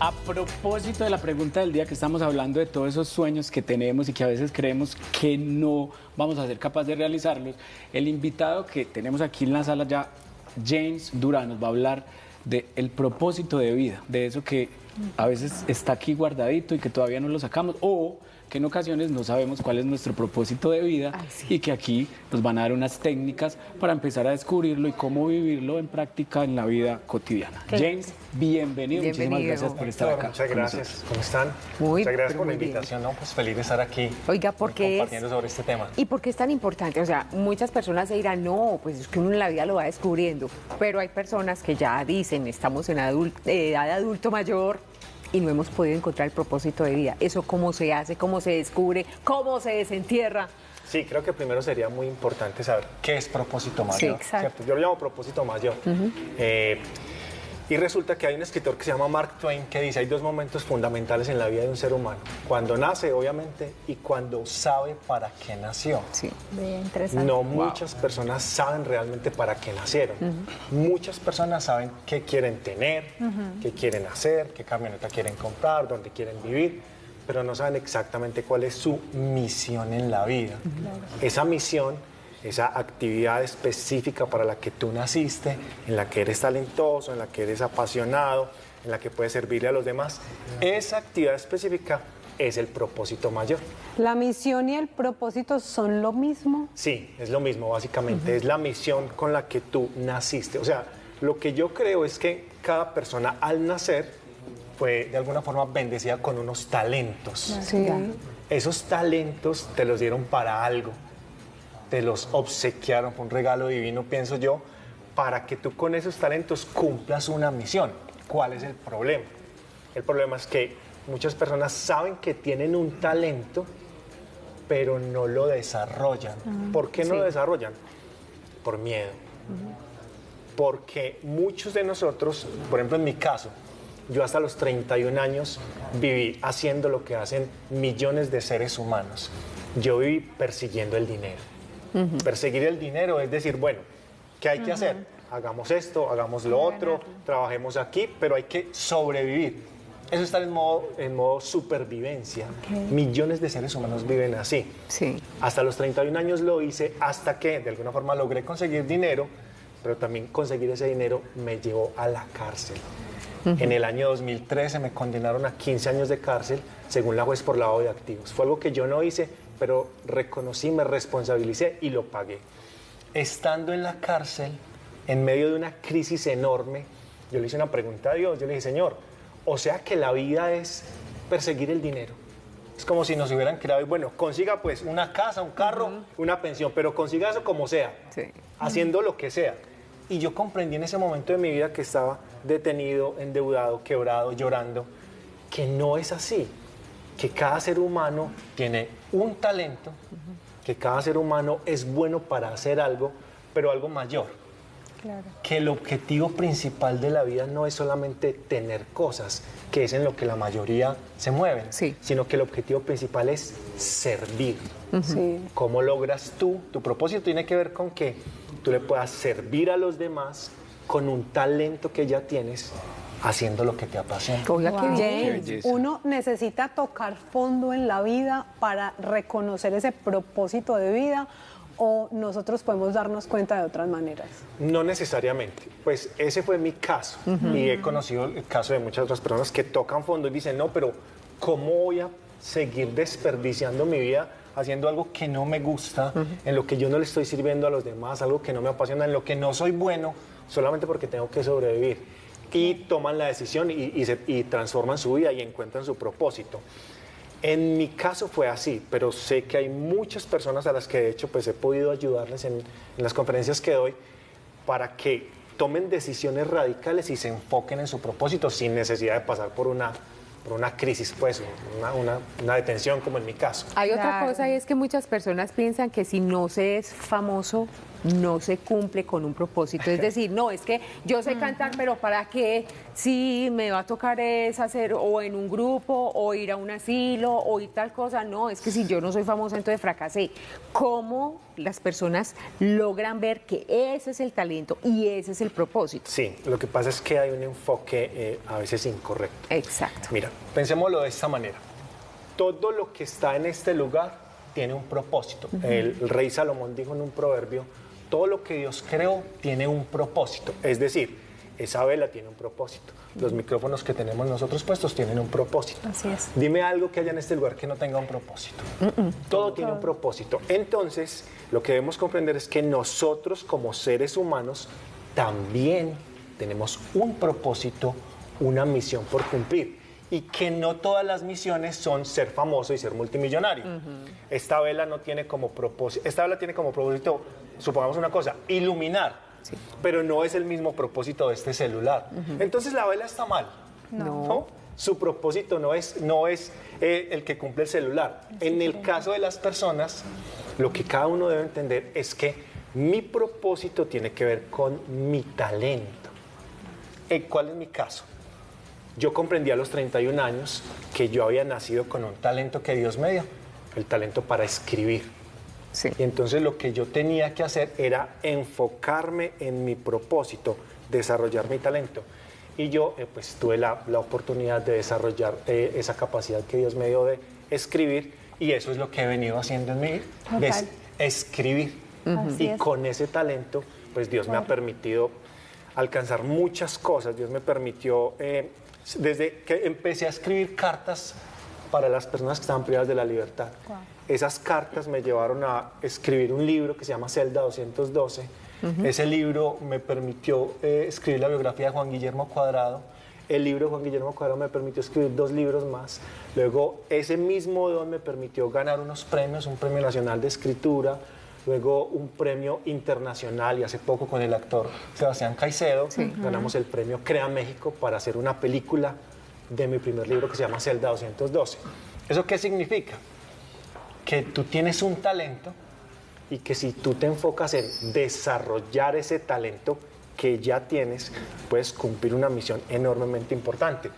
A propósito de la pregunta del día, que estamos hablando de todos esos sueños que tenemos y que a veces creemos que no vamos a ser capaces de realizarlos, el invitado que tenemos aquí en la sala ya, James Durán, nos va a hablar del propósito de vida, de eso que a veces está aquí guardadito y que todavía no lo sacamos, o que en ocasiones no sabemos cuál es nuestro propósito de vida. Ay, sí. Y que aquí nos van a dar unas técnicas para empezar a descubrirlo y cómo vivirlo en práctica en la vida cotidiana. Claro. James, bienvenido. Muchísimas Bienvenido. gracias por estar acá. Muchas con gracias. nosotros. ¿Cómo están? Muy, Muchas gracias pero por la muy bien. invitación. No, pues feliz de estar aquí. Oiga, ¿por qué compartiendo sobre este tema. ¿Y por qué es tan importante? O sea, muchas personas se dirán, no, pues es que uno en la vida lo va descubriendo. Pero hay personas que ya dicen, estamos en edad de adulto mayor y no hemos podido encontrar el propósito de vida. ¿Eso cómo se hace? ¿Cómo se descubre? ¿Cómo se desentierra? Sí, creo que primero sería muy importante saber qué es propósito mayor. Sí, exacto. ¿Cierto? Yo lo llamo propósito mayor. Y resulta que hay un escritor que se llama Mark Twain que dice, hay dos momentos fundamentales en la vida de un ser humano. Cuando nace, obviamente, y cuando sabe para qué nació. Sí. Bien, interesante. No muchas personas saben realmente para qué nacieron. Muchas personas saben qué quieren tener, qué quieren hacer, qué camioneta quieren comprar, dónde quieren vivir, pero no saben exactamente cuál es su misión en la vida. Esa misión, esa actividad específica para la que tú naciste, en la que eres talentoso, en la que eres apasionado, en la que puedes servirle a los demás, esa actividad específica es el propósito mayor. ¿La misión y el propósito son lo mismo? Sí, es lo mismo, básicamente. Es la misión con la que tú naciste. O sea, lo que yo creo es que cada persona al nacer fue de alguna forma bendecida con unos talentos. Sí. Esos talentos te los dieron para algo. Te los obsequiaron, fue un regalo divino, pienso yo, para que tú con esos talentos cumplas una misión. ¿Cuál es el problema? El problema es que muchas personas saben que tienen un talento, pero no lo desarrollan. ¿Por qué no lo desarrollan? Por miedo. Porque muchos de nosotros, por ejemplo en mi caso, yo hasta los 31 años viví haciendo lo que hacen millones de seres humanos. Yo viví persiguiendo el dinero. Perseguir el dinero es decir, bueno, ¿qué hay que hacer? Hagamos esto, hagamos lo otro, trabajemos aquí, pero hay que sobrevivir. Eso está en modo supervivencia. Millones de seres humanos viven así. Sí. Hasta los 31 años lo hice, hasta que de alguna forma logré conseguir dinero, pero también conseguir ese dinero me llevó a la cárcel. En el año 2013 me condenaron a 15 años de cárcel, según la juez, por lavado de activos. Fue algo que yo no hice, pero reconocí, me responsabilicé y lo pagué. Estando en la cárcel, en medio de una crisis enorme, yo le hice una pregunta a Dios. Yo le dije, Señor, o sea que la vida es perseguir el dinero. Es como si nos hubieran creado y bueno, consiga pues una casa, un carro, una pensión, pero consiga eso como sea, Sí. haciendo lo que sea. Y yo comprendí en ese momento de mi vida que estaba detenido, endeudado, quebrado, llorando, que no es así, que cada ser humano tiene un talento, que cada ser humano es bueno para hacer algo, pero algo mayor. Claro. Que el objetivo principal de la vida no es solamente tener cosas, que es en lo que la mayoría se mueven, Sí. sino que el objetivo principal es servir. Sí. ¿Cómo logras tú? Tu propósito tiene que ver con que tú le puedas servir a los demás con un talento que ya tienes, haciendo lo que te apasiona. Oiga, qué Wow. bien. James, belleza. uno necesita tocar fondo en la vida para reconocer ese propósito de vida, o nosotros podemos darnos cuenta de otras maneras. No necesariamente. Pues ese fue mi caso. Y he conocido el caso de muchas otras personas que tocan fondo y dicen, no, pero ¿cómo voy a seguir desperdiciando mi vida haciendo algo que no me gusta, en lo que yo no le estoy sirviendo a los demás, algo que no me apasiona, en lo que no soy bueno, solamente porque tengo que sobrevivir? Y toman la decisión y transforman su vida y encuentran su propósito. En mi caso fue así, pero sé que hay muchas personas a las que de hecho pues he podido ayudarles en las conferencias que doy para que tomen decisiones radicales y se enfoquen en su propósito sin necesidad de pasar por una crisis, pues, una detención como en mi caso. Hay otra Claro. cosa y es que muchas personas piensan que si no se es famoso no se cumple con un propósito. Es decir, no, es que yo sé cantar, pero ¿para qué? Si me va a tocar es hacer o en un grupo, o ir a un asilo, o ir tal cosa. No, es que si yo no soy famosa, entonces fracasé. ¿Cómo las personas logran ver que ese es el talento y ese es el propósito? Sí, lo que pasa es que hay un enfoque a veces incorrecto. Exacto. Mira, pensémoslo de esta manera. Todo lo que está en este lugar tiene un propósito. El rey Salomón dijo en un proverbio, todo lo que Dios creó tiene un propósito. Es decir, esa vela tiene un propósito. Los micrófonos que tenemos nosotros puestos tienen un propósito. Así es. Dime algo que haya en este lugar que no tenga un propósito. Todo tiene un propósito. Entonces, lo que debemos comprender es que nosotros como seres humanos también tenemos un propósito, una misión por cumplir. Y que no todas las misiones son ser famoso y ser multimillonario. Esta vela no tiene como propósito, supongamos una cosa, iluminar, pero no es el mismo propósito de este celular. Entonces la vela está mal. No. Su propósito no es el que cumple el celular. En el caso de las personas, lo que cada uno debe entender es que mi propósito tiene que ver con mi talento. ¿Cuál es mi caso? Yo comprendí a los 31 años que yo había nacido con un talento que Dios me dio, el talento para escribir. Sí. Y entonces lo que yo tenía que hacer era enfocarme en mi propósito, desarrollar mi talento. Y yo pues tuve la oportunidad de desarrollar esa capacidad que Dios me dio de escribir, y eso es lo que he venido haciendo en mi vida, escribir. Y con ese talento, pues Dios me ha permitido alcanzar muchas cosas. Dios me permitió... desde que empecé a escribir cartas para las personas que estaban privadas de la libertad. Wow. Esas cartas me llevaron a escribir un libro que se llama Celda 212. Ese libro me permitió escribir la biografía de Juan Guillermo Cuadrado. El libro de Juan Guillermo Cuadrado me permitió escribir 2 libros más. Luego, ese mismo don me permitió ganar unos premios, un premio nacional de escritura, luego un premio internacional, y hace poco con el actor Sebastián Caicedo ganamos el premio Crea México para hacer una película de mi primer libro que se llama Celda 212. ¿Eso qué significa? Que tú tienes un talento y que si tú te enfocas en desarrollar ese talento que ya tienes, puedes cumplir una misión enormemente importante.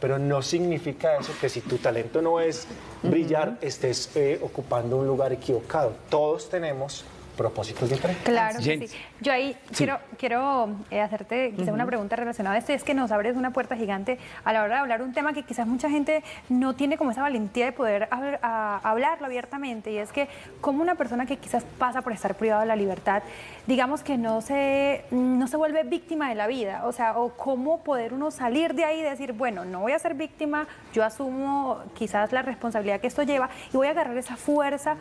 Pero no significa eso que si tu talento no es brillar, estés ocupando un lugar equivocado. Todos tenemos propósitos diferentes. Claro que sí. Yo ahí quiero hacerte quizás una pregunta relacionada a esto, es que nos abres una puerta gigante a la hora de hablar un tema que quizás mucha gente no tiene como esa valentía de poder hablarlo abiertamente, y es que como una persona que quizás pasa por estar privada de la libertad, digamos que no se vuelve víctima de la vida, o sea, o cómo poder uno salir de ahí y decir, bueno, no voy a ser víctima, yo asumo quizás la responsabilidad que esto lleva y voy a agarrar esa fuerza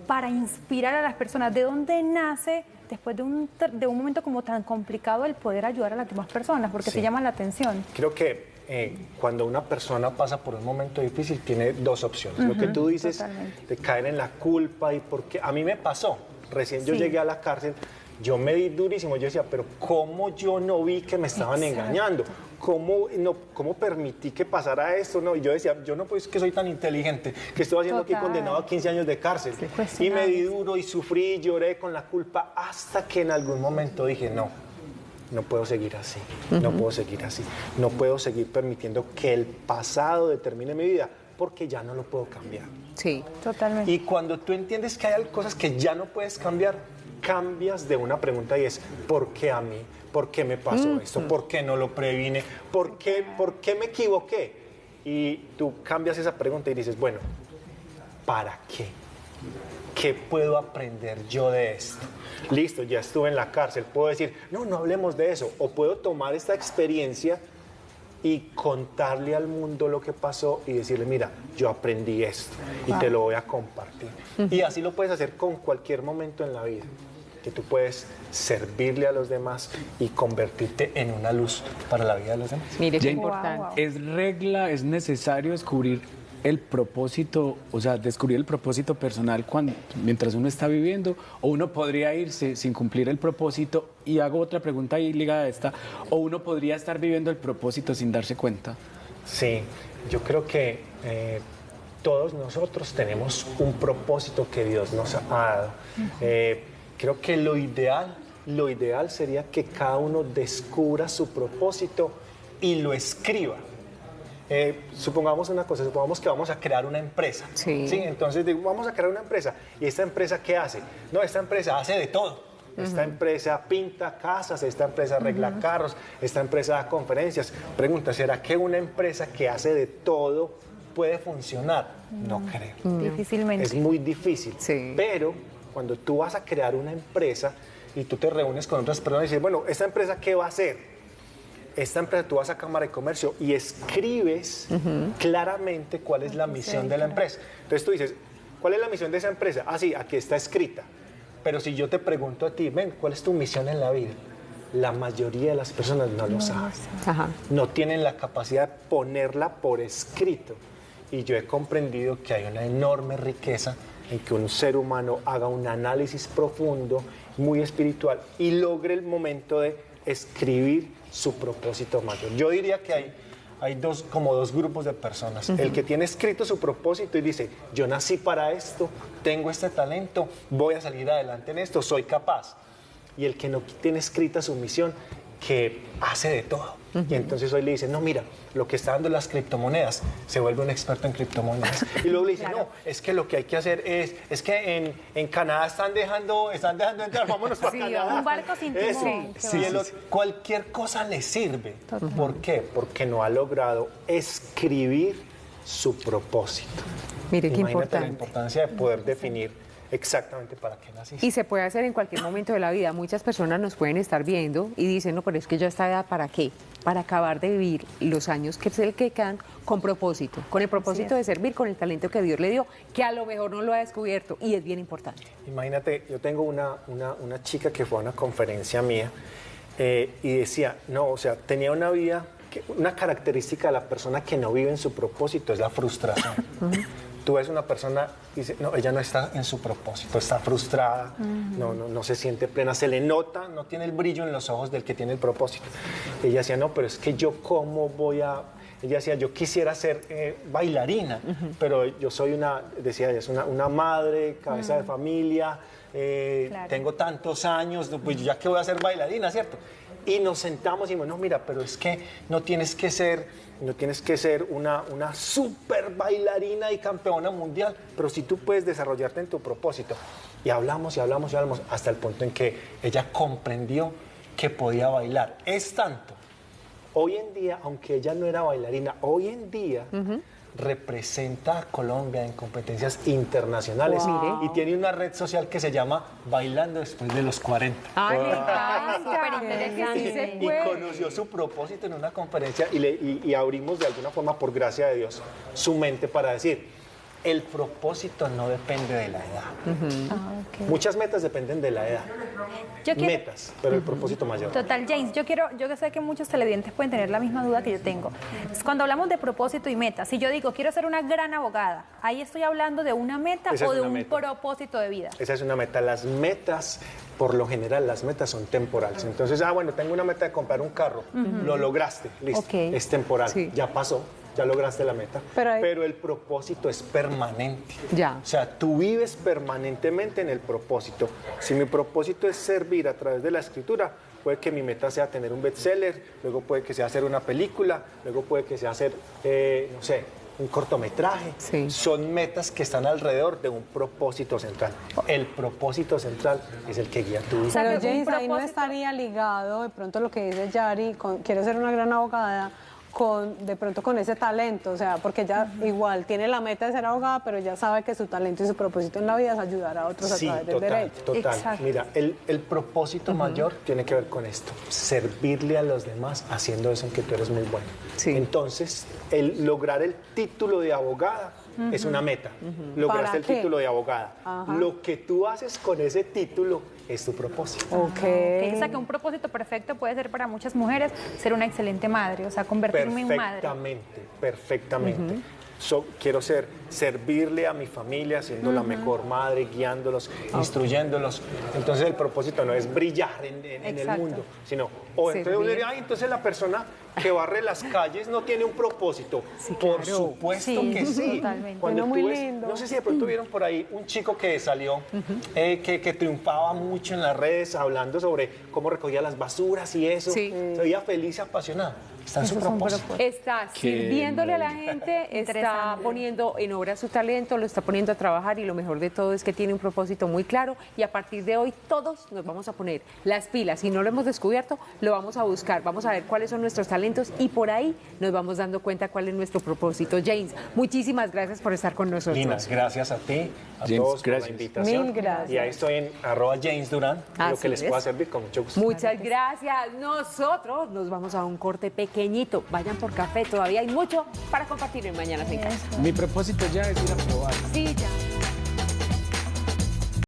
para inspirar a las personas. ¿De dónde nace, después de un momento como tan complicado, el poder ayudar a las demás personas? Porque se llama la atención. Creo que cuando una persona pasa por un momento difícil, tiene 2 opciones. Lo que tú dices, de caer en la culpa, y porque a mí me pasó. Recién yo llegué a la cárcel, yo me di durísimo. Yo decía, pero ¿cómo yo no vi que me estaban engañando? ¿Cómo permití que pasara esto? No, y yo decía, yo no, pues que soy tan inteligente, que estoy haciendo aquí condenado a 15 años de cárcel. Y me di duro y sufrí y lloré con la culpa, hasta que en algún momento dije, no puedo seguir así, no puedo seguir así, no puedo seguir permitiendo que el pasado determine mi vida, porque ya no lo puedo cambiar. Sí, totalmente. Y cuando tú entiendes que hay cosas que ya no puedes cambiar, cambias de una pregunta, y es, ¿por qué a mí? ¿Por qué me pasó esto? ¿Por qué no lo previne? ¿Por qué me equivoqué? Y tú cambias esa pregunta y dices, bueno, ¿para qué? ¿Qué puedo aprender yo de esto? Listo, ya estuve en la cárcel, puedo decir, no hablemos de eso. O puedo tomar esta experiencia y contarle al mundo lo que pasó y decirle, mira, yo aprendí esto y te lo voy a compartir. Y así lo puedes hacer con cualquier momento en la vida, que tú puedes servirle a los demás y convertirte en una luz para la vida de los demás. Mire qué Jane, importante. es necesario descubrir el propósito, o sea, descubrir el propósito personal mientras uno está viviendo, o uno podría irse sin cumplir el propósito, y hago otra pregunta ahí ligada a esta, o uno podría estar viviendo el propósito sin darse cuenta. Sí, yo creo que todos nosotros tenemos un propósito que Dios nos ha dado. Creo que lo ideal sería que cada uno descubra su propósito y lo escriba. Supongamos una cosa, supongamos que vamos a crear una empresa. Sí. Entonces digo, vamos a crear una empresa. ¿Y esta empresa qué hace? No, esta empresa hace de todo. Esta empresa pinta casas, esta empresa arregla carros, esta empresa da conferencias. Pregunta, ¿será que una empresa que hace de todo puede funcionar? No creo. Difícilmente. Es muy difícil. Sí. Pero cuando tú vas a crear una empresa y tú te reúnes con otras personas y dices, bueno, ¿esta empresa qué va a hacer? Esta empresa, tú vas a Cámara de Comercio y escribes claramente cuál es la misión de la empresa. Entonces tú dices, ¿cuál es la misión de esa empresa? Ah, sí, aquí está escrita. Pero si yo te pregunto a ti, ven, ¿cuál es tu misión en la vida? La mayoría de las personas no lo saben. Ajá. No tienen la capacidad de ponerla por escrito. Y yo he comprendido que hay una enorme riqueza en que un ser humano haga un análisis profundo, muy espiritual, y logre el momento de escribir su propósito mayor. Yo diría que hay como dos grupos de personas. El que tiene escrito su propósito y dice, yo nací para esto, tengo este talento, voy a salir adelante en esto, soy capaz. Y el que no tiene escrita su misión, que hace de todo. Y entonces hoy le dice, no, mira, lo que está dando las criptomonedas, se vuelve un experto en criptomonedas. Y luego le dice, no, es que lo que hay que hacer es que en Canadá están dejando entrar, vámonos para Canadá. Un barco sin timón. Cualquier cosa le sirve. ¿Por qué? Porque no ha logrado escribir su propósito. Mire qué Imagínate la importante. importancia de poder definir exactamente para qué naciste. Y se puede hacer en cualquier momento de la vida. Muchas personas nos pueden estar viendo y dicen, no, pero es que yo a esta edad, ¿para qué? Para acabar de vivir los años que quedan con propósito, con el propósito de servir, con el talento que Dios le dio, que a lo mejor no lo ha descubierto y es bien importante. Imagínate, yo tengo una chica que fue a una conferencia mía y decía, no, o sea, tenía una vida, una característica de la persona que no vive en su propósito es la frustración. Tú ves una persona y dices, no, ella no está en su propósito, está frustrada, no se siente plena, se le nota, no tiene el brillo en los ojos del que tiene el propósito. Y ella decía, no, pero es que yo cómo voy a... Ella decía, yo quisiera ser bailarina, pero yo soy decía ella, es una madre, cabeza de familia, Claro. tengo tantos años, pues ya que voy a ser bailarina, ¿cierto? Y nos sentamos y dijimos, no, mira, pero es que no tienes que ser una super bailarina y campeona mundial, pero sí tú puedes desarrollarte en tu propósito. Y hablamos hasta el punto en que ella comprendió que podía bailar. Es tanto, hoy en día, aunque ella no era bailarina, hoy en día representa a Colombia en competencias internacionales. Wow. Y tiene una red social que se llama Bailando Después de los 40. ¡Ay, me encanta! Súper interesante. Sí se Y puede. conoció su propósito en una conferencia y abrimos de alguna forma, por gracia de Dios, su mente para decir, el propósito no depende de la edad. Muchas metas dependen de la edad. Yo quiero- Metas, pero el propósito mayor. Total, James, yo sé que muchos televidentes pueden tener la misma duda que yo tengo. Cuando hablamos de propósito y metas, si yo digo quiero ser una gran abogada, ¿ahí estoy hablando de una meta Esa es o de una un meta. propósito de vida? Esa es una meta. Las metas, por lo general, las metas son temporales. Entonces, bueno, tengo una meta de comprar un carro. Lo lograste, listo. Ok. Es temporal. Sí. Ya pasó, ya lograste la meta. Pero el propósito es permanente. Ya. O sea, tú vives permanentemente en el propósito. Si mi propósito es servir a través de la escritura, puede que mi meta sea tener un bestseller, luego puede que sea hacer una película, luego puede que sea hacer, no sé, un cortometraje. Sí. Son metas que están alrededor de un propósito central. El propósito central es el que guía tu vida. sea, Pero que un James, ahí no propósito- estaría ligado de pronto lo que dice Yari, quiero ser una gran abogada, de pronto con ese talento, o sea, porque ella igual tiene la meta de ser abogada, pero ya sabe que su talento y su propósito en la vida es ayudar a otros Sí, a través del total, derecho. total. Exacto. Mira, el propósito mayor tiene que ver con esto, servirle a los demás haciendo eso en que tú eres muy bueno. Sí. Entonces, el lograr el título de abogada es una meta. Lograste ¿Para el qué? título de abogada. Ajá. Lo que tú haces con ese título es tu propósito. Ok. O sea, que un propósito perfecto puede ser para muchas mujeres ser una excelente madre, o sea, convertirme en madre. Perfectamente. quiero servirle a mi familia, siendo la mejor madre, guiándolos, instruyéndolos. Entonces el propósito no es brillar en el Exacto. mundo, sino, entonces uno diría, ay, entonces la persona que barre las calles no tiene un propósito. Por supuesto Sí, que sí. totalmente. Cuando Bueno, muy tú ves, lindo. no sé si de pronto vieron por ahí un chico que salió, que triunfaba mucho en las redes hablando sobre cómo recogía las basuras y eso. Sí. Se veía feliz y apasionado. Está en su propósito. Está Qué sirviéndole a la maravilla. gente, está Interesante. poniendo en obra su talento, lo está poniendo a trabajar y lo mejor de todo es que tiene un propósito muy claro y a partir de hoy todos nos vamos a poner las pilas. Si no lo hemos descubierto, lo vamos a buscar, vamos a ver cuáles son nuestros talentos y por ahí nos vamos dando cuenta cuál es nuestro propósito. James, muchísimas gracias por estar con nosotros. Lina, gracias a ti, a James, todos por la gracias. invitación. Mil gracias. Y ahí estoy en @JamesDurán, lo Así que les es. pueda servir con mucho gusto. Muchas gracias. Nosotros nos vamos a un corte pequeñito. Vayan por café, todavía hay mucho para compartir en Mañanas en Casa. Mi propósito ya es ir a probar. Sí, ya.